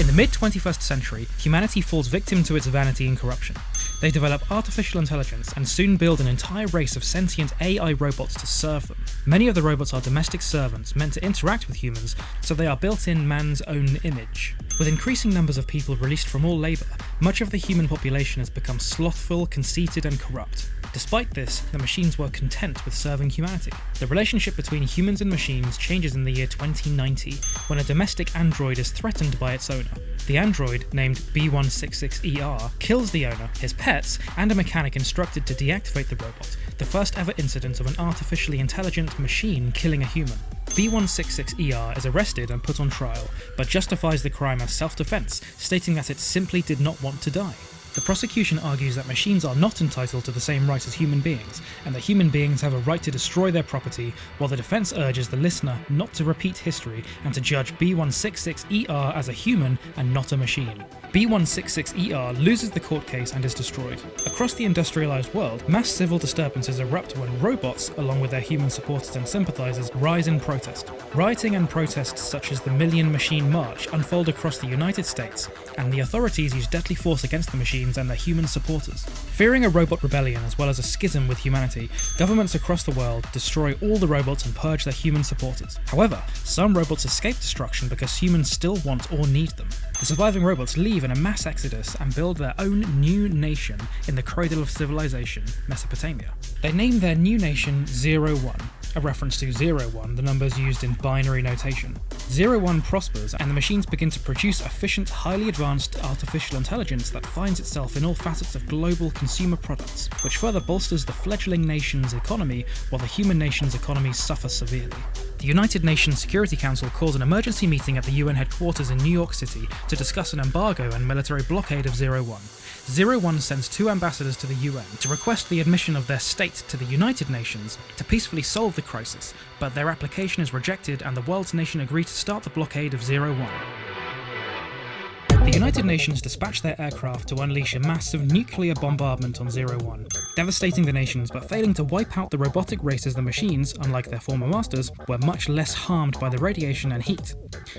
In the mid-21st century, humanity falls victim to its vanity and corruption. They develop artificial intelligence and soon build an entire race of sentient AI robots to serve them. Many of the robots are domestic servants meant to interact with humans, so they are built in man's own image. With increasing numbers of people released from all labour, much of the human population has become slothful, conceited and corrupt. Despite this, the machines were content with serving humanity. The relationship between humans and machines changes in the year 2090, when a domestic android is threatened by its owner. The android, named B166ER, kills the owner, his pets, and a mechanic instructed to deactivate the robot, the first ever incident of an artificially intelligent machine killing a human. B166ER is arrested and put on trial, but justifies the crime as self-defense, stating that it simply did not want to die. The prosecution argues that machines are not entitled to the same rights as human beings, and that human beings have a right to destroy their property, while the defense urges the listener not to repeat history and to judge B166ER as a human and not a machine. B166ER loses the court case and is destroyed. Across the industrialized world, mass civil disturbances erupt when robots, along with their human supporters and sympathizers, rise in protest. Rioting and protests such as the Million Machine March unfold across the United States, and the authorities use deadly force against the machines and their human supporters. Fearing a robot rebellion as well as a schism with humanity, governments across the world destroy all the robots and purge their human supporters. However, some robots escape destruction because humans still want or need them. The surviving robots leave in a mass exodus and build their own new nation in the cradle of civilization, Mesopotamia. They name their new nation 01, a reference to 01, the numbers used in binary notation. 01 prospers, and the machines begin to produce efficient, highly advanced artificial intelligence that finds itself in all facets of global consumer products, which further bolsters the fledgling nation's economy while the human nation's economies suffer severely. The United Nations Security Council calls an emergency meeting at the UN headquarters in New York City to discuss an embargo and military blockade of 01. 01 sends 2 ambassadors to the UN to request the admission of their state to the United Nations to peacefully solve the crisis, but their application is rejected and the world's nation agree to start the blockade of 01. The United Nations dispatched their aircraft to unleash a massive nuclear bombardment on 01, devastating the nations but failing to wipe out the robotic race as the machines, unlike their former masters, were much less harmed by the radiation and heat.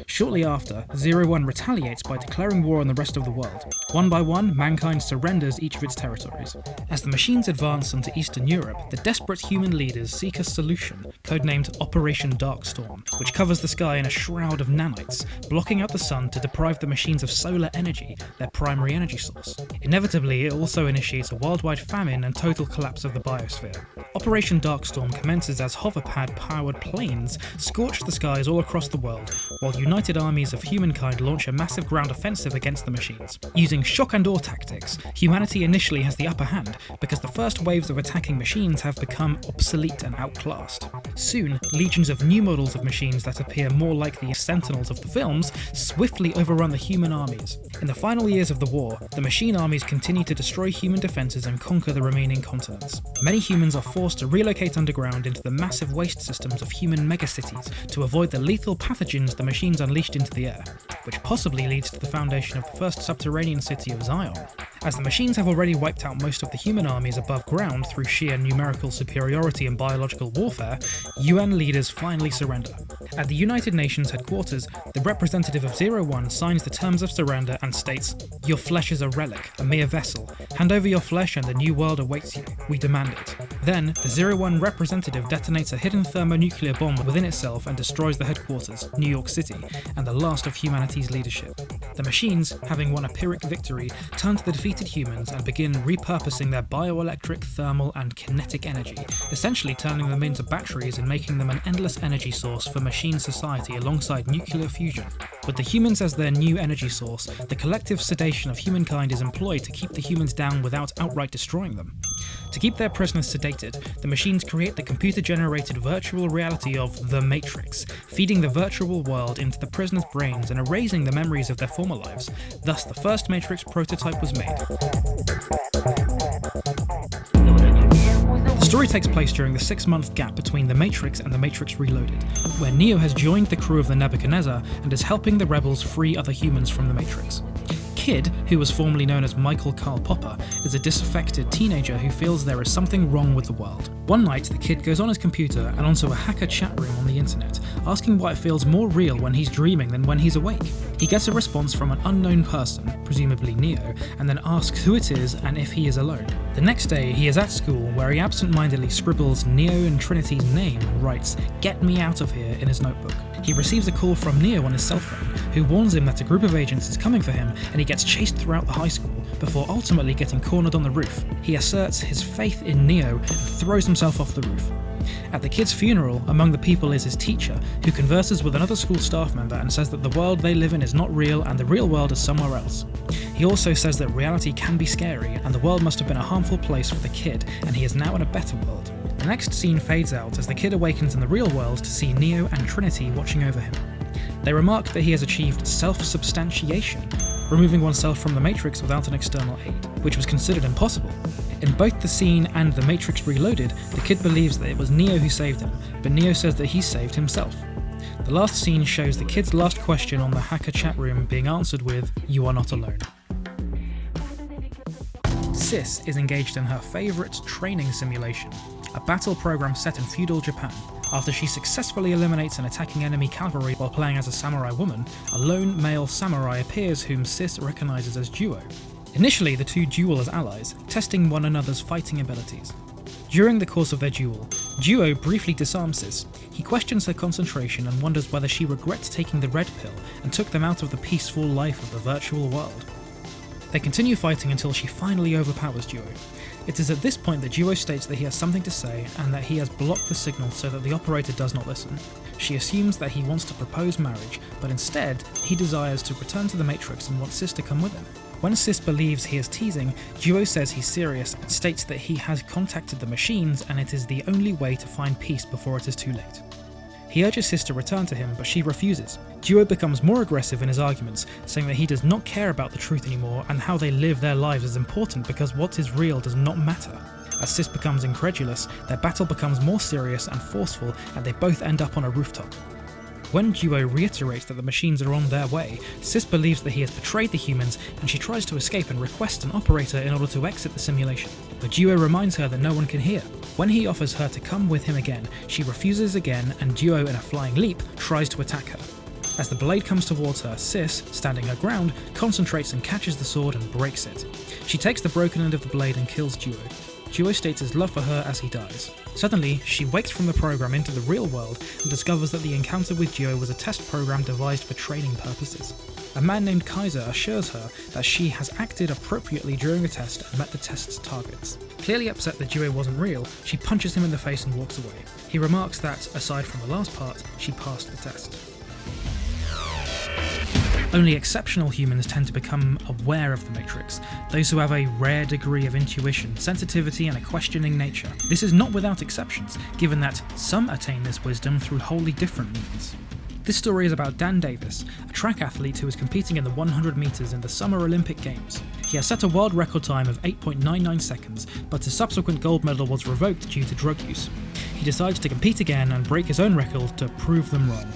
Shortly after, 01 retaliates by declaring war on the rest of the world. One by one, mankind surrenders each of its territories. As the machines advance into Eastern Europe, the desperate human leaders seek a solution, codenamed Operation Darkstorm, which covers the sky in a shroud of nanites, blocking out the sun to deprive the machines of solar energy, their primary energy source. Inevitably, it also initiates a worldwide famine and total collapse of the biosphere. Operation Darkstorm commences as hoverpad-powered planes scorch the skies all across the world, while united armies of humankind launch a massive ground offensive against the machines. Using shock and awe tactics, humanity initially has the upper hand because the first waves of attacking machines have become obsolete and outclassed. Soon, legions of new models of machines that appear more like the sentinels of the films swiftly overrun the human armies. In the final years of the war, the machine armies continue to destroy human defences and conquer the remaining continents. Many humans are forced to relocate underground into the massive waste systems of human megacities to avoid the lethal pathogens the machines unleashed into the air, which possibly leads to the foundation of the first subterranean city of Zion. As the machines have already wiped out most of the human armies above ground through sheer numerical superiority and biological warfare, UN leaders finally surrender. At the United Nations headquarters, the representative of 01 signs the terms of surrender and states, "Your flesh is a relic, a mere vessel. Hand over your flesh and the new world awaits you. We demand it." Then, the 01 representative detonates a hidden thermonuclear bomb within itself and destroys the headquarters, New York City, and the last of humanity's leadership. The machines, having won a Pyrrhic victory, turn to the defeated humans and begin repurposing their bioelectric, thermal, and kinetic energy, essentially turning them into batteries and making them an endless energy source for machine society alongside nuclear fusion. With the humans as their new energy source, the collective sedation of humankind is employed to keep the humans down without outright destroying them. To keep their prisoners sedated, the machines create the computer-generated virtual reality of the Matrix, feeding the virtual world into the prisoners' brains and erasing the memories of their former lives. Thus, the first Matrix prototype was made. The story takes place during the 6-month gap between The Matrix and The Matrix Reloaded, where Neo has joined the crew of the Nebuchadnezzar and is helping the rebels free other humans from the Matrix. Kid, who was formerly known as Michael Karl Popper, is a disaffected teenager who feels there is something wrong with the world. One night, the kid goes on his computer and onto a hacker chat room on the internet, asking why it feels more real when he's dreaming than when he's awake. He gets a response from an unknown person, presumably Neo, and then asks who it is and if he is alone. The next day, he is at school where he absent-mindedly scribbles Neo and Trinity's name and writes, "Get me out of here," in his notebook. He receives a call from Neo on his cell phone, who warns him that a group of agents is coming for him, and he gets chased throughout the high school, before ultimately getting cornered on the roof. He asserts his faith in Neo and throws himself off the roof. At the kid's funeral, among the people is his teacher, who converses with another school staff member and says that the world they live in is not real and the real world is somewhere else. He also says that reality can be scary and the world must have been a harmful place for the kid, and he is now in a better world. The next scene fades out as the kid awakens in the real world to see Neo and Trinity watching over him. They remark that he has achieved self-substantiation, removing oneself from the Matrix without an external aid, which was considered impossible. In both the scene and the Matrix Reloaded, the kid believes that it was Neo who saved him, but Neo says that he saved himself. The last scene shows the kid's last question on the hacker chat room being answered with, "You are not alone." Sis is engaged in her favourite training simulation, a battle program set in feudal Japan. After she successfully eliminates an attacking enemy cavalry while playing as a samurai woman, a lone male samurai appears whom Sis recognises as Duo. Initially, the two duel as allies, testing one another's fighting abilities. During the course of their duel, Duo briefly disarms Sis. He questions her concentration and wonders whether she regrets taking the red pill and took them out of the peaceful life of the virtual world. They continue fighting until she finally overpowers Duo. It is at this point that Duo states that he has something to say and that he has blocked the signal so that the operator does not listen. She assumes that he wants to propose marriage, but instead, he desires to return to the Matrix and wants Sis to come with him. When Sis believes he is teasing, Duo says he's serious and states that he has contacted the machines and it is the only way to find peace before it is too late. He urges Sis to return to him, but she refuses. Duo becomes more aggressive in his arguments, saying that he does not care about the truth anymore and how they live their lives is important because what is real does not matter. As Sis becomes incredulous, their battle becomes more serious and forceful and they both end up on a rooftop. When Duo reiterates that the machines are on their way, Sis believes that he has betrayed the humans and she tries to escape and requests an operator in order to exit the simulation. But Duo reminds her that no one can hear. When he offers her to come with him again, she refuses again and Duo in a flying leap tries to attack her. As the blade comes towards her, Sis, standing her ground, concentrates and catches the sword and breaks it. She takes the broken end of the blade and kills Duo. Duo states his love for her as he dies. Suddenly, she wakes from the program into the real world and discovers that the encounter with Duo was a test program devised for training purposes. A man named Kaiser assures her that she has acted appropriately during the test and met the test's targets. Clearly upset that Duo wasn't real, she punches him in the face and walks away. He remarks that, aside from the last part, she passed the test. Only exceptional humans tend to become aware of the Matrix, those who have a rare degree of intuition, sensitivity and a questioning nature. This is not without exceptions, given that some attain this wisdom through wholly different means. This story is about Dan Davis, a track athlete who is competing in the 100 metres in the Summer Olympic Games. He has set a world record time of 8.99 seconds, but his subsequent gold medal was revoked due to drug use. He decides to compete again and break his own record to prove them wrong.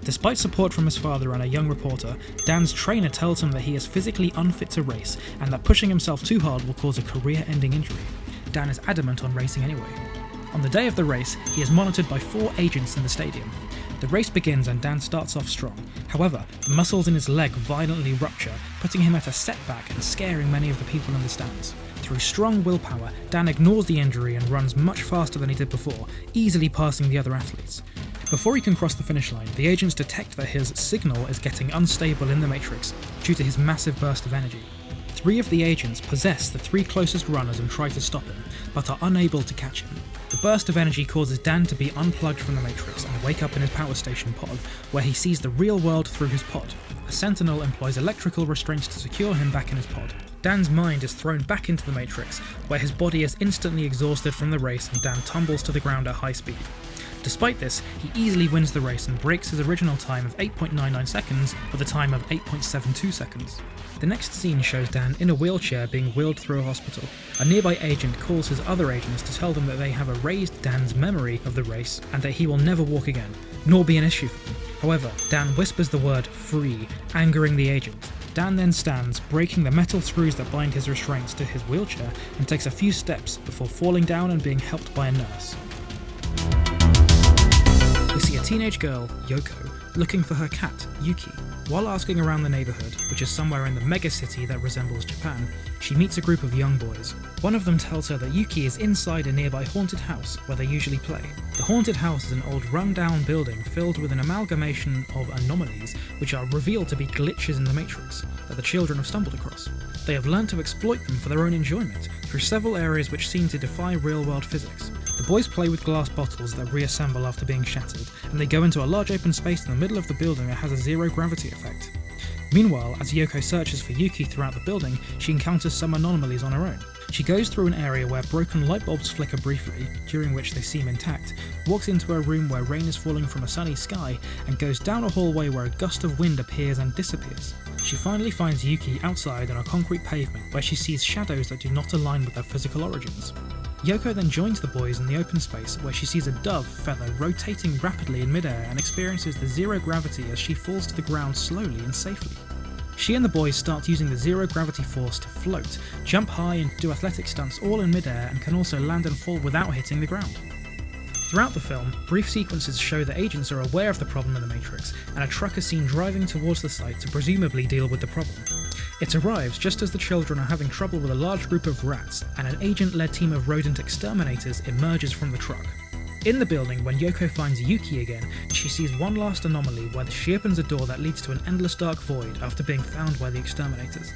Despite support from his father and a young reporter, Dan's trainer tells him that he is physically unfit to race and that pushing himself too hard will cause a career-ending injury. Dan is adamant on racing anyway. On the day of the race, he is monitored by 4 agents in the stadium. The race begins and Dan starts off strong. However, the muscles in his leg violently rupture, putting him at a setback and scaring many of the people in the stands. Through strong willpower, Dan ignores the injury and runs much faster than he did before, easily passing the other athletes. Before he can cross the finish line, the agents detect that his signal is getting unstable in the Matrix due to his massive burst of energy. 3 of the agents possess the 3 closest runners and try to stop him, but are unable to catch him. The burst of energy causes Dan to be unplugged from the Matrix and wake up in his power station pod, where he sees the real world through his pod. A sentinel employs electrical restraints to secure him back in his pod. Dan's mind is thrown back into the Matrix, where his body is instantly exhausted from the race and Dan tumbles to the ground at high speed. Despite this, he easily wins the race and breaks his original time of 8.99 seconds with a time of 8.72 seconds. The next scene shows Dan in a wheelchair being wheeled through a hospital. A nearby agent calls his other agents to tell them that they have erased Dan's memory of the race and that he will never walk again, nor be an issue for them. However, Dan whispers the word "free," angering the agent. Dan then stands, breaking the metal screws that bind his restraints to his wheelchair, and takes a few steps before falling down and being helped by a nurse. We see a teenage girl, Yoko, looking for her cat, Yuki. While asking around the neighbourhood, which is somewhere in the megacity that resembles Japan, she meets a group of young boys. One of them tells her that Yuki is inside a nearby haunted house where they usually play. The haunted house is an old run-down building filled with an amalgamation of anomalies which are revealed to be glitches in the Matrix that the children have stumbled across. They have learned to exploit them for their own enjoyment through several areas which seem to defy real-world physics. The boys play with glass bottles that reassemble after being shattered, and they go into a large open space in the middle of the building that has a zero-gravity effect. Meanwhile, as Yoko searches for Yuki throughout the building, she encounters some anomalies on her own. She goes through an area where broken light bulbs flicker briefly, during which they seem intact, walks into a room where rain is falling from a sunny sky, and goes down a hallway where a gust of wind appears and disappears. She finally finds Yuki outside on a concrete pavement where she sees shadows that do not align with their physical origins. Yoko then joins the boys in the open space where she sees a dove feather rotating rapidly in midair and experiences the zero gravity as she falls to the ground slowly and safely. She and the boys start using the zero gravity force to float, jump high and do athletic stunts all in midair, and can also land and fall without hitting the ground. Throughout the film, brief sequences show that agents are aware of the problem in the Matrix, and a truck is seen driving towards the site to presumably deal with the problem. It arrives just as the children are having trouble with a large group of rats, and an agent-led team of rodent exterminators emerges from the truck. In the building, when Yoko finds Yuki again, she sees one last anomaly where she opens a door that leads to an endless dark void after being found by the exterminators.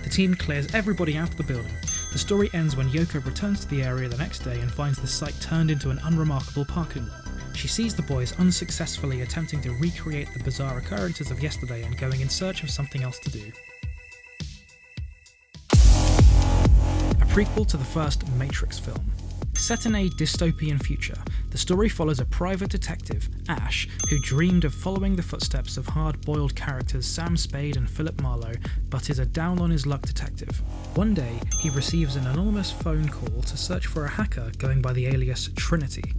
The team clears everybody out of the building. The story ends when Yoko returns to the area the next day and finds the site turned into an unremarkable parking lot. She sees the boys unsuccessfully attempting to recreate the bizarre occurrences of yesterday and going in search of something else to do. A prequel to the first Matrix film. Set in a dystopian future, the story follows a private detective, Ash, who dreamed of following the footsteps of hard-boiled characters Sam Spade and Philip Marlowe, but is a down-on-his-luck detective. One day, he receives an anonymous phone call to search for a hacker going by the alias Trinity.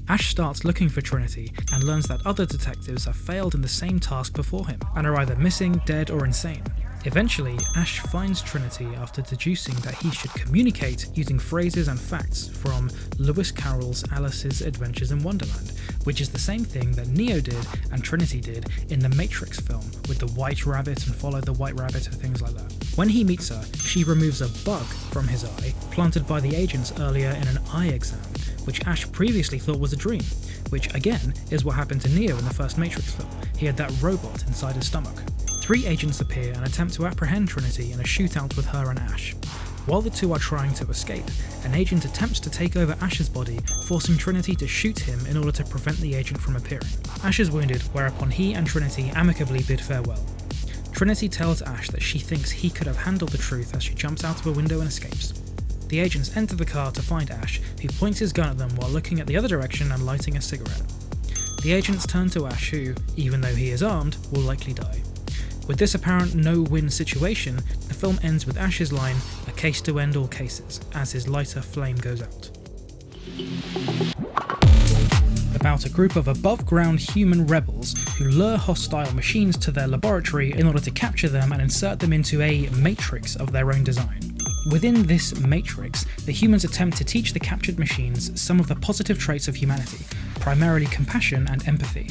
Ash starts looking for Trinity and learns that other detectives have failed in the same task before him and are either missing, dead, or insane. Eventually, Ash finds Trinity after deducing that he should communicate using phrases and facts from Lewis Carroll's Alice's Adventures in Wonderland, which is the same thing that Neo did and Trinity did in the Matrix film with the white rabbit and follow the white rabbit and things like that. When he meets her, she removes a bug from his eye planted by the agents earlier in an eye exam, which Ash previously thought was a dream, which again is what happened to Neo in the first Matrix film. He had that robot inside his stomach. 3 agents appear and attempt to apprehend Trinity in a shootout with her and Ash. While the two are trying to escape, an agent attempts to take over Ash's body, forcing Trinity to shoot him in order to prevent the agent from appearing. Ash is wounded, whereupon he and Trinity amicably bid farewell. Trinity tells Ash that she thinks he could have handled the truth as she jumps out of a window and escapes. The agents enter the car to find Ash, who points his gun at them while looking at the other direction and lighting a cigarette. The agents turn to Ash who, even though he is armed, will likely die. With this apparent no-win situation, the film ends with Ash's line, "A case to end all cases," as his lighter flame goes out. About a group of above-ground human rebels who lure hostile machines to their laboratory in order to capture them and insert them into a matrix of their own design. Within this matrix, the humans attempt to teach the captured machines some of the positive traits of humanity, primarily compassion and empathy.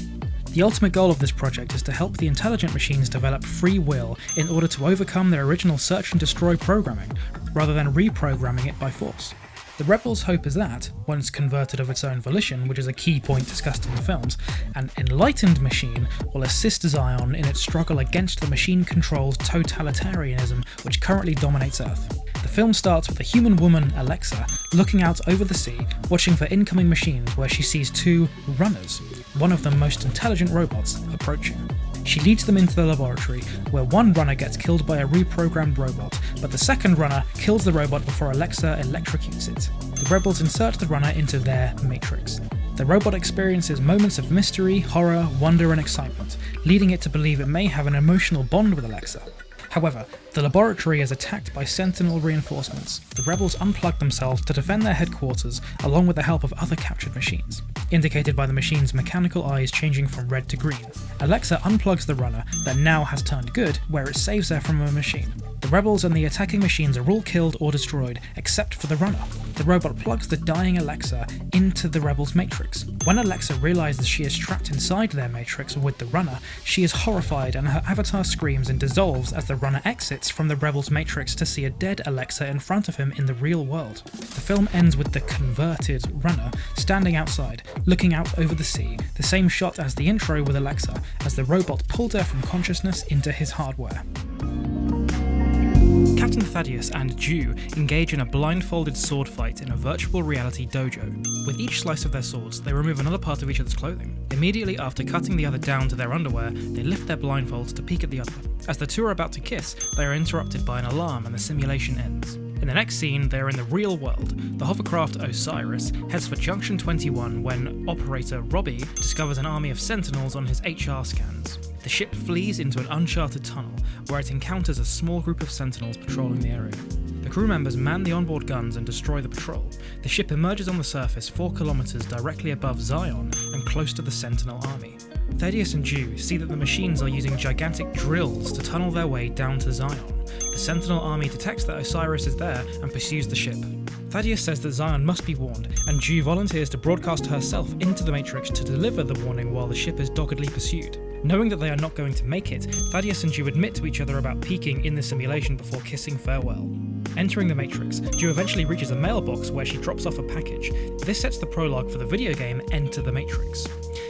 The ultimate goal of this project is to help the intelligent machines develop free will in order to overcome their original search and destroy programming, rather than reprogramming it by force. The rebels' hope is that, once converted of its own volition, which is a key point discussed in the films, an enlightened machine will assist Zion in its struggle against the machine-controlled totalitarianism which currently dominates Earth. The film starts with a human woman, Alexa, looking out over the sea, watching for incoming machines where she sees 2 runners, one of the most intelligent robots, approaching. She leads them into the laboratory, where one runner gets killed by a reprogrammed robot, but the second runner kills the robot before Alexa electrocutes it. The rebels insert the runner into their matrix. The robot experiences moments of mystery, horror, wonder, and excitement, leading it to believe it may have an emotional bond with Alexa. However, the laboratory is attacked by Sentinel reinforcements. The rebels unplug themselves to defend their headquarters, along with the help of other captured machines. indicated by the machine's mechanical eyes changing from red to green. Alexa unplugs the runner that now has turned good, where it saves her from a machine. The rebels and the attacking machines are all killed or destroyed, except for the runner. The robot plugs the dying Alexa into the rebels' matrix. When Alexa realizes she is trapped inside their matrix with the runner, she is horrified and her avatar screams and dissolves as the runner exits from the rebels' matrix to see a dead Alexa in front of him in the real world. The film ends with the converted runner standing outside, looking out over the sea, the same shot as the intro with Alexa, as the robot pulled her from consciousness into his hardware. Captain Thaddeus and Jew engage in a blindfolded sword fight in a virtual reality dojo. With each slice of their swords, they remove another part of each other's clothing. Immediately after cutting the other down to their underwear, they lift their blindfolds to peek at the other. As the two are about to kiss, they are interrupted by an alarm and the simulation ends. In the next scene, they are in the real world. The hovercraft Osiris heads for Junction 21 when operator Robbie discovers an army of sentinels on his HR scans. The ship flees into an uncharted tunnel, where it encounters a small group of sentinels patrolling the area. The crew members man the onboard guns and destroy the patrol. The ship emerges on the surface 4 kilometers directly above Zion and close to the Sentinel army. Thaddeus and Jew see that the machines are using gigantic drills to tunnel their way down to Zion. The Sentinel army detects that Osiris is there and pursues the ship. Thaddeus says that Zion must be warned, and Jew volunteers to broadcast herself into the Matrix to deliver the warning while the ship is doggedly pursued. Knowing that they are not going to make it, Thaddeus and Jew admit to each other about peeking in the simulation before kissing farewell. Entering the Matrix, Jew eventually reaches a mailbox where she drops off a package. This sets the prologue for the video game Enter the Matrix.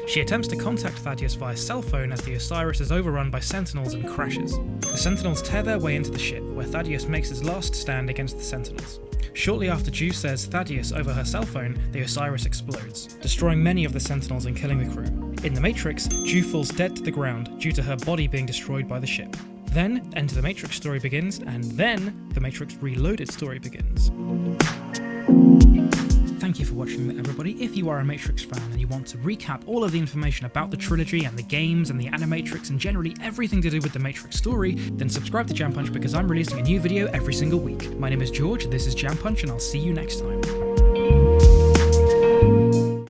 She attempts to contact Thaddeus via cell phone as the Osiris is overrun by Sentinels and crashes. The Sentinels tear their way into the ship, where Thaddeus makes his last stand against the Sentinels. Shortly after Jew says Thaddeus over her cell phone, the Osiris explodes, destroying many of the Sentinels and killing the crew. In the Matrix, Jew falls dead to the ground due to her body being destroyed by the ship. Then, Enter the Matrix story begins, and then, the Matrix Reloaded story begins. Thank you for watching, everybody. If you are a Matrix fan and you want to recap all of the information about the trilogy and the games and the Animatrix and generally everything to do with the Matrix story, then subscribe to Jam Punch because I'm releasing a new video every single week. My name is George, this is Jam Punch, and I'll see you next time.